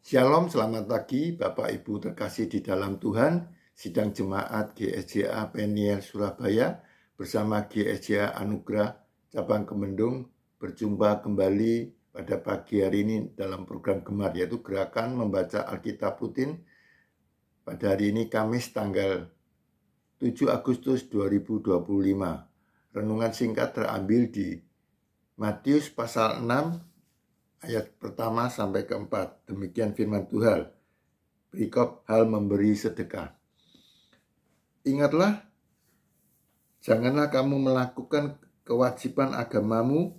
Shalom, selamat pagi Bapak Ibu terkasih di dalam Tuhan. Sidang Jemaat GSJA Peniel Surabaya bersama GSJA Anugerah Cabang Kemendung berjumpa kembali pada pagi hari ini dalam program Gemar, yaitu Gerakan Membaca Alkitab Rutin. Pada hari ini Kamis tanggal 7 Agustus 2025. Renungan singkat terambil di Matius pasal 6 ayat pertama sampai keempat. Demikian firman Tuhan. Perikop hal memberi sedekah. Ingatlah, janganlah kamu melakukan kewajiban agamamu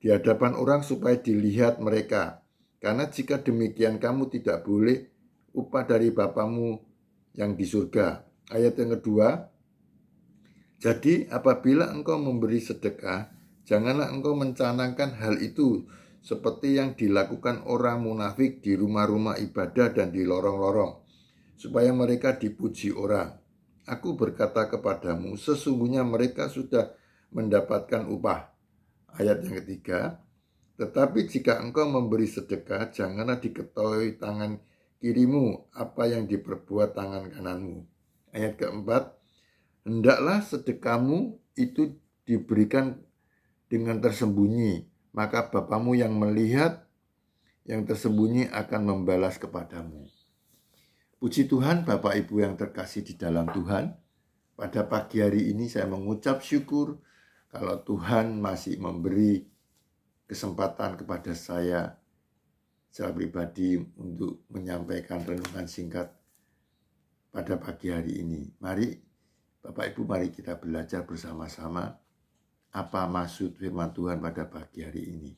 di hadapan orang supaya dilihat mereka. Karena jika demikian kamu tidak boleh upah dari Bapamu yang di surga. Ayat yang kedua, jadi apabila engkau memberi sedekah, janganlah engkau mencanangkan hal itu seperti yang dilakukan orang munafik di rumah-rumah ibadah dan di lorong-lorong, supaya mereka dipuji orang. Aku berkata kepadamu, sesungguhnya mereka sudah mendapatkan upah. Ayat yang ketiga, tetapi jika engkau memberi sedekah, janganlah diketahui tangan kirimu apa yang diperbuat tangan kananmu. Ayat keempat, hendaklah sedekahmu itu diberikan dengan tersembunyi, maka Bapamu yang melihat yang tersembunyi akan membalas kepadamu. Puji Tuhan, Bapak Ibu yang terkasih di dalam Tuhan. Pada pagi hari ini saya mengucap syukur kalau Tuhan masih memberi kesempatan kepada saya secara pribadi untuk menyampaikan renungan singkat pada pagi hari ini. Mari Bapak Ibu, mari kita belajar bersama-sama apa maksud firman Tuhan pada pagi hari ini.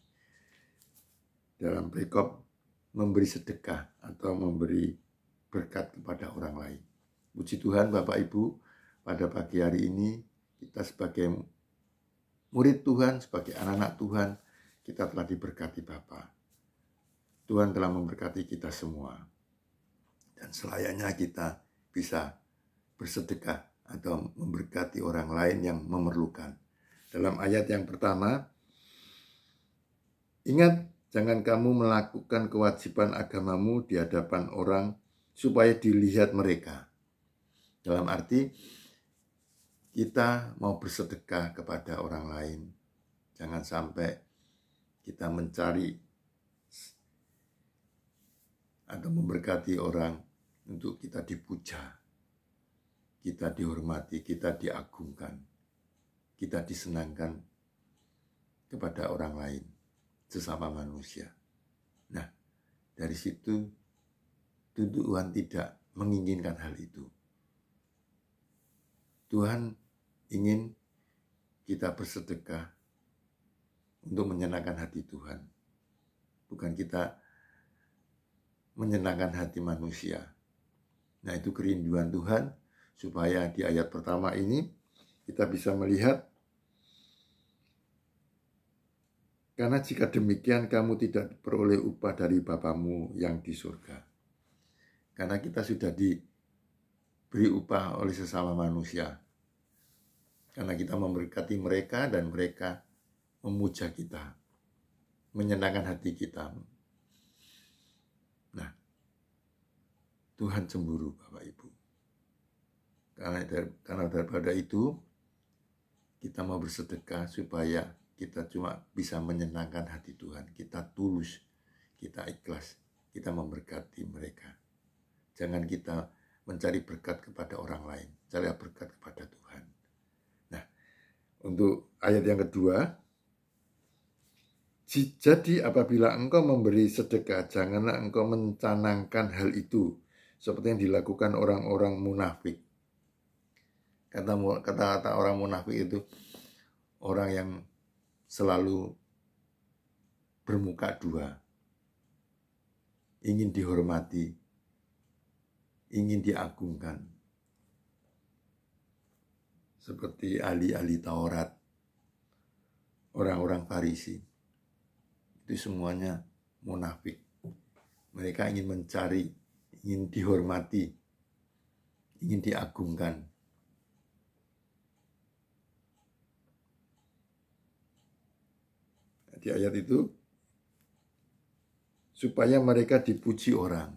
Dalam perikop memberi sedekah atau memberi berkat kepada orang lain. Puji Tuhan Bapak Ibu, pada pagi hari ini kita sebagai murid Tuhan, sebagai anak-anak Tuhan, kita telah diberkati Bapa. Tuhan telah memberkati kita semua. Dan selayaknya kita bisa bersedekah atau memberkati orang lain yang memerlukan. Dalam ayat yang pertama, ingat, jangan kamu melakukan kewajiban agamamu di hadapan orang supaya dilihat mereka. Dalam arti, kita mau bersedekah kepada orang lain. Jangan sampai kita mencari atau memberkati orang untuk kita dipuja, kita dihormati, kita diagungkan, kita disenangkan kepada orang lain, sesama manusia. Nah, dari situ Tuhan tidak menginginkan hal itu. Tuhan ingin kita bersedekah untuk menyenangkan hati Tuhan. Bukan kita menyenangkan hati manusia. Nah, itu kerinduan Tuhan supaya di ayat pertama ini kita bisa melihat, karena jika demikian kamu tidak peroleh upah dari Bapamu yang di surga. Karena kita sudah diberi upah oleh sesama manusia. Karena kita memberkati mereka dan mereka memuja kita, menyenangkan hati kita. Nah, Tuhan cemburu Bapak Ibu. Karena daripada itu, kita mau bersedekah supaya kita cuma bisa menyenangkan hati Tuhan. Kita tulus, kita ikhlas, kita memberkati mereka. Jangan kita mencari berkat kepada orang lain, cari berkat kepada Tuhan. Nah, untuk ayat yang kedua, jadi apabila engkau memberi sedekah, janganlah engkau mencanangkan hal itu seperti yang dilakukan orang-orang munafik. Kata-kata orang munafik itu orang yang selalu bermuka dua, ingin dihormati, ingin diagungkan, seperti ahli-ahli Taurat, orang-orang Farisi. Itu semuanya munafik. Mereka ingin mencari, ingin dihormati, ingin diagungkan. Di ayat itu supaya mereka dipuji orang.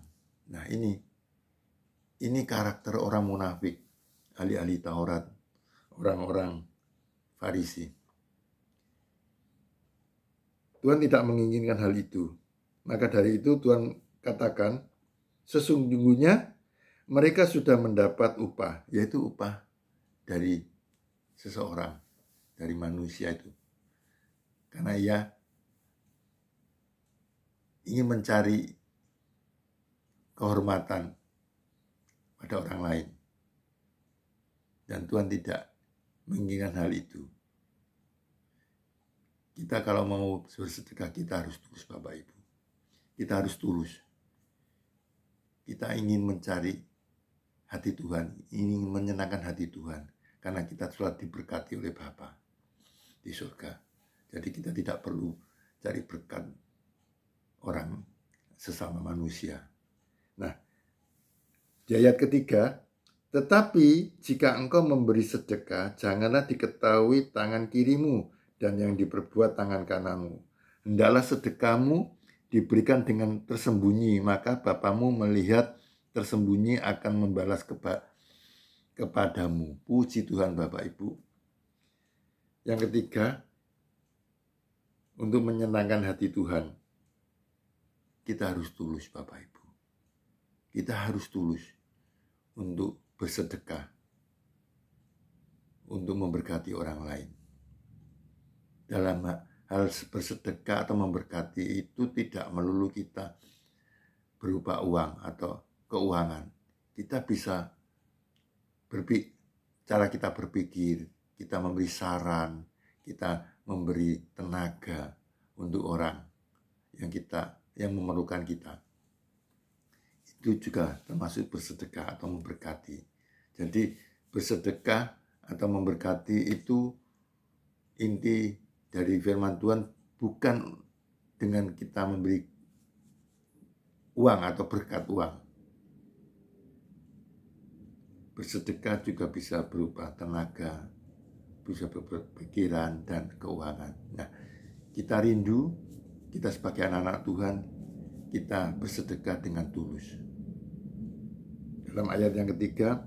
Nah, ini karakter orang munafik, ahli-ahli Taurat, orang-orang Farisi. Tuhan tidak menginginkan hal itu. Maka dari itu Tuhan katakan, sesungguhnya mereka sudah mendapat upah, yaitu upah dari seseorang, dari manusia itu. Karena ia ingin mencari kehormatan pada orang lain. Dan Tuhan tidak menginginkan hal itu. Kita kalau mau bersedekah, kita harus tulus, Bapak Ibu. Kita harus tulus. Kita ingin mencari hati Tuhan, ingin menyenangkan hati Tuhan. Karena kita telah diberkati oleh Bapa di surga. Jadi kita tidak perlu cari berkat orang sesama manusia. Nah, di ayat ketiga, tetapi jika engkau memberi sedekah, janganlah diketahui tangan kirimu dan yang diperbuat tangan kananmu. Hendaklah sedekahmu diberikan dengan tersembunyi, maka Bapamu melihat tersembunyi akan membalas kepadamu. Puji Tuhan, Bapak Ibu. Yang ketiga, untuk menyenangkan hati Tuhan, kita harus tulus, Bapak Ibu. Kita harus tulus untuk bersedekah, untuk memberkati orang lain. Dalam hal bersedekah atau memberkati itu tidak melulu kita berupa uang atau keuangan. Kita bisa cara kita berpikir, kita memberi saran, kita memberi tenaga untuk orang yang memerlukan kita. Itu juga termasuk bersedekah atau memberkati. Jadi bersedekah atau memberkati itu inti dari firman Tuhan, bukan dengan kita memberi uang atau berkat uang. Bersedekah juga bisa berupa tenaga, bisa berpikiran dan keuangan. Nah, kita rindu, kita sebagai anak-anak Tuhan, kita bersedekah dengan tulus. Dalam ayat yang ketiga,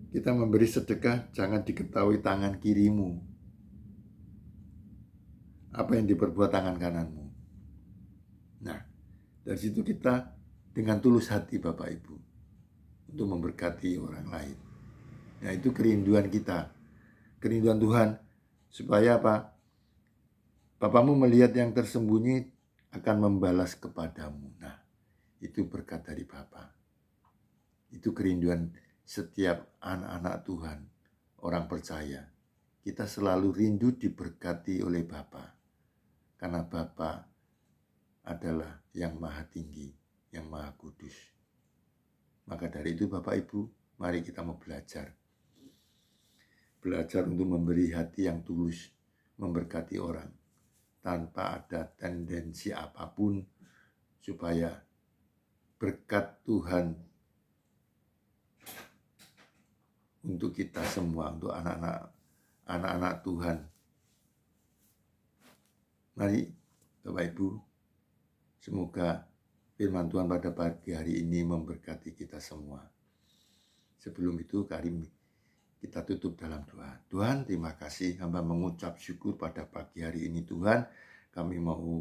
kita memberi sedekah, jangan diketahui tangan kirimu apa yang diperbuat tangan kananmu. Nah, dari situ kita dengan tulus hati, Bapak Ibu, untuk memberkati orang lain. Nah, itu kerinduan kita, kerinduan Tuhan, supaya apa? Bapamu melihat yang tersembunyi akan membalas kepadamu. Nah, itu berkat dari Bapa. Itu kerinduan setiap anak-anak Tuhan, orang percaya. Kita selalu rindu diberkati oleh Bapa. Karena Bapa adalah yang maha tinggi, yang maha kudus. Maka dari itu Bapak Ibu, mari kita mau belajar. Belajar untuk memberi hati yang tulus, memberkati orang, tanpa ada tendensi apapun, supaya berkat Tuhan untuk kita semua, untuk anak-anak Tuhan. Mari Bapak Ibu, semoga firman Tuhan pada pagi hari ini memberkati kita semua. Sebelum itu, kita tutup dalam doa. Tuhan, terima kasih, hamba mengucap syukur pada pagi hari ini. Tuhan, kami mau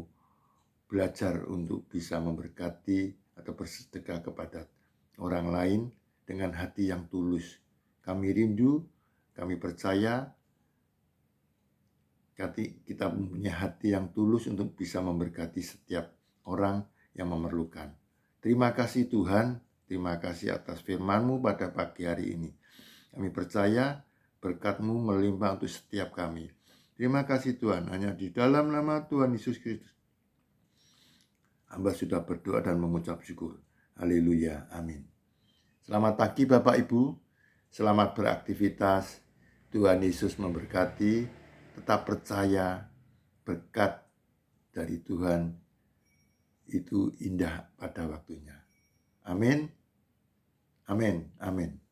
belajar untuk bisa memberkati atau bersedekah kepada orang lain dengan hati yang tulus. Kami rindu, kami percaya kita punya hati yang tulus untuk bisa memberkati setiap orang yang memerlukan. Terima kasih Tuhan, terima kasih atas firman-Mu pada pagi hari ini. Kami percaya berkat-Mu melimpah untuk setiap kami. Terima kasih Tuhan, hanya di dalam nama Tuhan Yesus Kristus hamba sudah berdoa dan mengucap syukur. Haleluya, amin. Selamat pagi Bapak Ibu, selamat beraktivitas. Tuhan Yesus memberkati. Tetap percaya berkat dari Tuhan itu indah pada waktunya. Amin. Amin. Amin.